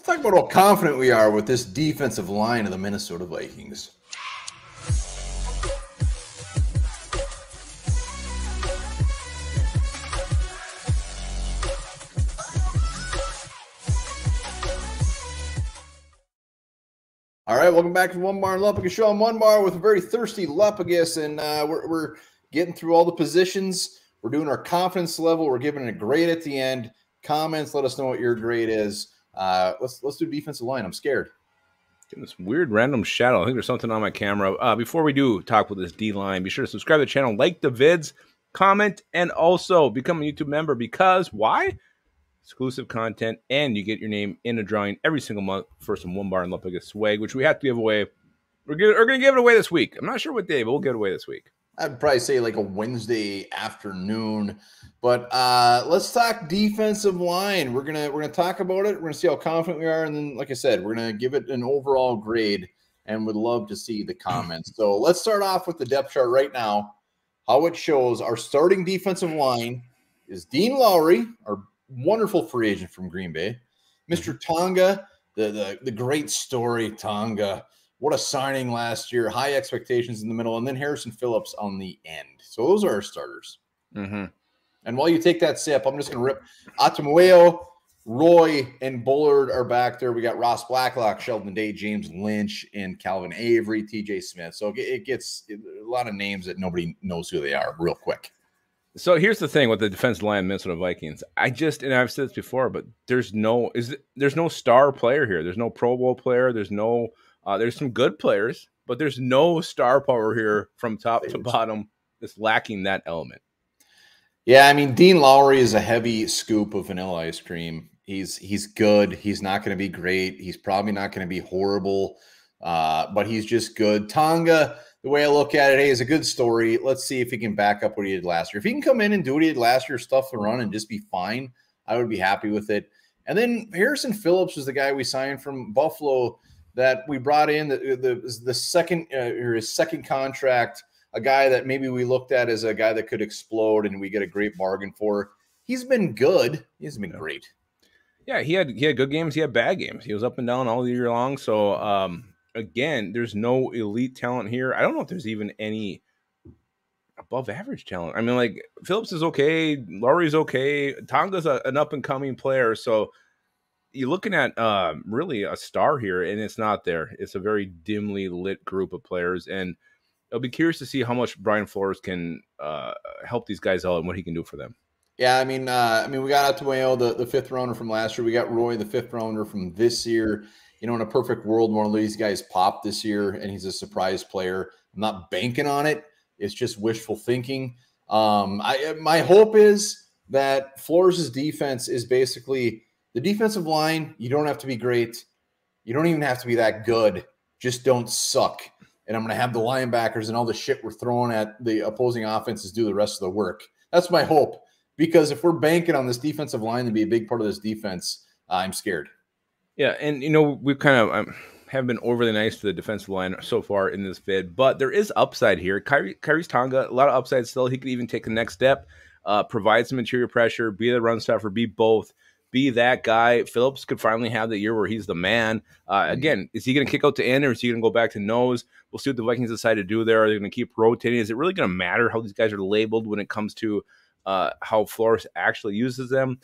talk about how confident we are with this defensive line of the Minnesota Vikings. All right, welcome back to the Onebar and Lupagus show. I'm Onebar with a very thirsty Lupagus, and we're getting through all the positions. We're doing our confidence level. We're giving it a grade at the end. Comments, let us know what your grade is. Let's do defensive line. I'm scared. Getting this weird random shadow. I think there's something on my camera. Before we do talk with this D line, be sure to subscribe to the channel, like the vids, comment, and also become a YouTube member. Because why? Exclusive content, and you get your name in a drawing every single month for some Onebar and Lupagus swag, which we have to give away. We're going to give it away this week. I'm not sure what day, but we'll give it away this week. I'd probably say like a Wednesday afternoon. But let's talk defensive line. We're gonna talk about it. We're gonna see how confident we are, and then, like I said, we're gonna give it an overall grade, and would love to see the comments. So let's start off with the depth chart right now. How it shows our starting defensive line is Dean Lowry, our wonderful free agent from Green Bay, Mr. Tonga, the great story Tonga. What a signing last year. High expectations in the middle, and then Harrison Phillips on the end. So those are our starters. Mm-hmm. And while you take that sip, I'm just going to rip. Atamueo, Roy, and Bullard are back there. We got Ross Blacklock, Sheldon Day, James Lynch, and Calvin Avery, TJ Smith. So it gets a lot of names that nobody knows who they are real quick. So here's the thing with the defensive line of Minnesota Vikings. And I've said this before, but there's no star player here. There's no Pro Bowl player. There's some good players, but there's no star power here from top to bottom that's lacking that element. Yeah, I mean, Dean Lowry is a heavy scoop of vanilla ice cream. He's good. He's not going to be great. He's probably not going to be horrible, but he's just good. Tonga, the way I look at it, hey, is a good story. Let's see if he can back up what he did last year. If he can come in and do what he did last year, stuff the run, and just be fine, I would be happy with it. And then Harrison Phillips was the guy we signed from Buffalo that we brought in the second or his second contract. A guy that maybe we looked at as a guy that could explode and we get a great bargain for. He's been good. He hasn't been great. Yeah, he had good games. He had bad games. He was up and down all year long. So, again, there's no elite talent here. I don't know if there's even any above average talent. I mean, like, Phillips is okay. Laurie's okay. Tonga's an up-and-coming player. So you're looking at really a star here, and it's not there. It's a very dimly lit group of players, and I'll be curious to see how much Brian Flores can help these guys out and what he can do for them. Yeah, I mean, we got Atamueo, the fifth rounder from last year. We got Roy, the fifth rounder from this year. You know, in a perfect world, one of these guys popped this year, and he's a surprise player. I'm not banking on it. It's just wishful thinking. My hope is that Flores' defense is basically the defensive line. You don't have to be great. You don't even have to be that good. Just don't suck. And I'm going to have the linebackers and all the shit we're throwing at the opposing offenses do the rest of the work. That's my hope. Because if we're banking on this defensive line to be a big part of this defense, I'm scared. Yeah, and, you know, we've kind of haven't been overly nice to the defensive line so far in this vid, but there is upside here. Kyrie's Tonga, a lot of upside still. He could even take the next step, provide some interior pressure, be the run stuffer, be both. Be that guy. Phillips could finally have the year where he's the man. Again, is he going to kick out to end or is he going to go back to nose? We'll see what the Vikings decide to do there. Are they going to keep rotating? Is it really going to matter how these guys are labeled when it comes to how Flores actually uses them?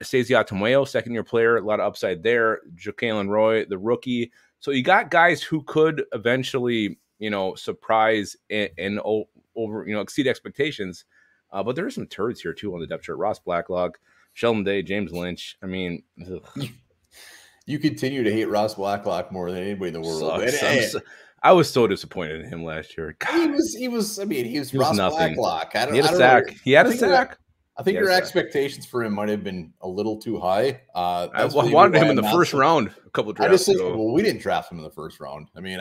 Stacey Atamueo, second-year player, a lot of upside there. Jalen Roy, the rookie. So you got guys who could eventually, you know, surprise and over, you know, exceed expectations. But there are some turds here, too, on the depth chart. Ross Blacklock, Sheldon Day, James Lynch. I mean, you continue to hate Ross Blacklock more than anybody in the world. I was so disappointed in him last year. God. He was Ross nothing. Blacklock. He had a sack. He had a sack. I think your expectations for him might have been a little too high. I wanted him in the first round a couple of drafts ago. Well, we didn't draft him in the first round. I mean,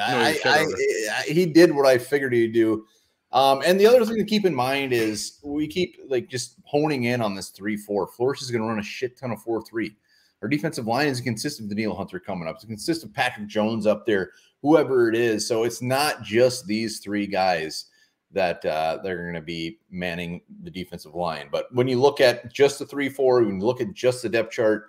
he did what I figured he'd do. And the other thing to keep in mind is we keep just honing in on this 3-4. Flores is going to run a shit ton of 4-3. Our defensive line is consistent with Daniil Hunter coming up. It's consistent with Patrick Jones up there, whoever it is. So it's not just these three guys that they're going to be manning the defensive line. But when you look at just the 3-4, when you look at just the depth chart,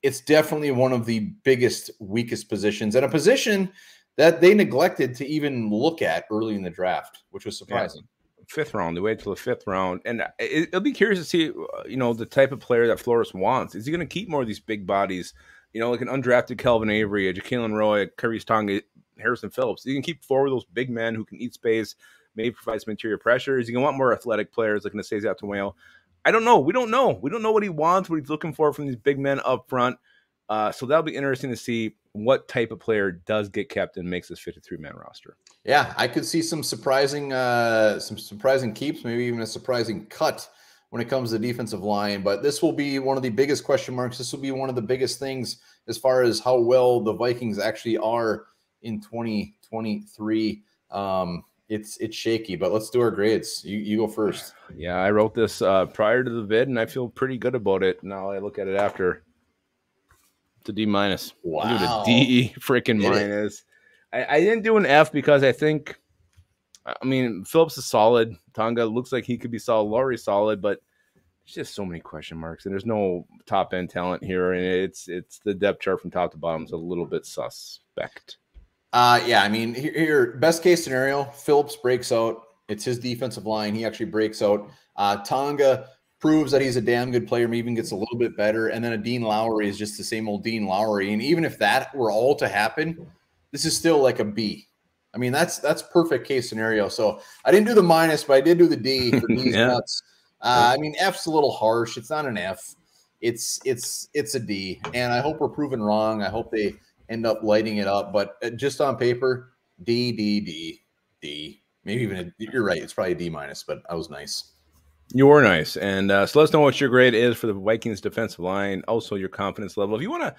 it's definitely one of the biggest, weakest positions, and a position that they neglected to even look at early in the draft, which was surprising. Yeah. 5th round. They wait till the 5th round, and it'll be curious to see, the type of player that Flores wants. Is he going to keep more of these big bodies? Like an undrafted Kelvin Avery, a Jalen Roy, a Karius Tonga, Harrison Phillips. You can keep 4 of those big men who can eat space, maybe provide some interior pressure. Is he going to want more athletic players like Anastasiou Tomayo? I don't know. We don't know. We don't know what he wants, what he's looking for from these big men up front. So that'll be interesting to see what type of player does get kept and makes this 53-man roster. Yeah, I could see some surprising keeps, maybe even a surprising cut when it comes to defensive line. But this will be one of the biggest question marks. This will be one of the biggest things as far as how well the Vikings actually are in 2023. It's shaky, but let's do our grades. You go first. Yeah, I wrote this prior to the vid, and I feel pretty good about it. Now I look at it after. It's a D-. Wow. I'll do the D freaking minus. I didn't do an F because I think, Phillips is solid. Tonga looks like he could be solid. Lowry's solid, but there's just so many question marks, and there's no top-end talent here, and it's the depth chart from top to bottom is a little bit suspect. Yeah, here, best case scenario, Phillips breaks out. It's his defensive line. He actually breaks out. Tonga proves that he's a damn good player, maybe even gets a little bit better. And then a Dean Lowry is just the same old Dean Lowry. And even if that were all to happen, this is still like a B. That's perfect case scenario. So I didn't do the minus, but I did do the D for D's nuts. F's a little harsh. It's not an F. It's a D. And I hope we're proven wrong. I hope they end up lighting it up. But just on paper, D, D, D, D. Maybe even you're right. It's probably a D minus, but I was nice. You were nice. And so let us know what your grade is for the Vikings defensive line. Also, your confidence level. If you want to,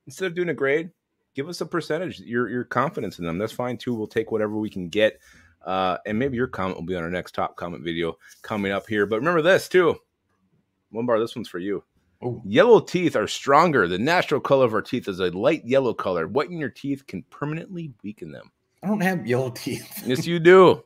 instead of doing a grade, give us a percentage, your confidence in them. That's fine, too. We'll take whatever we can get. And maybe your comment will be on our next top comment video coming up here. But remember this, too. Onebar, this one's for you. Ooh. Yellow teeth are stronger. The natural color of our teeth is a light yellow color. Whitening your teeth can permanently weaken them. I don't have yellow teeth. Yes, you do.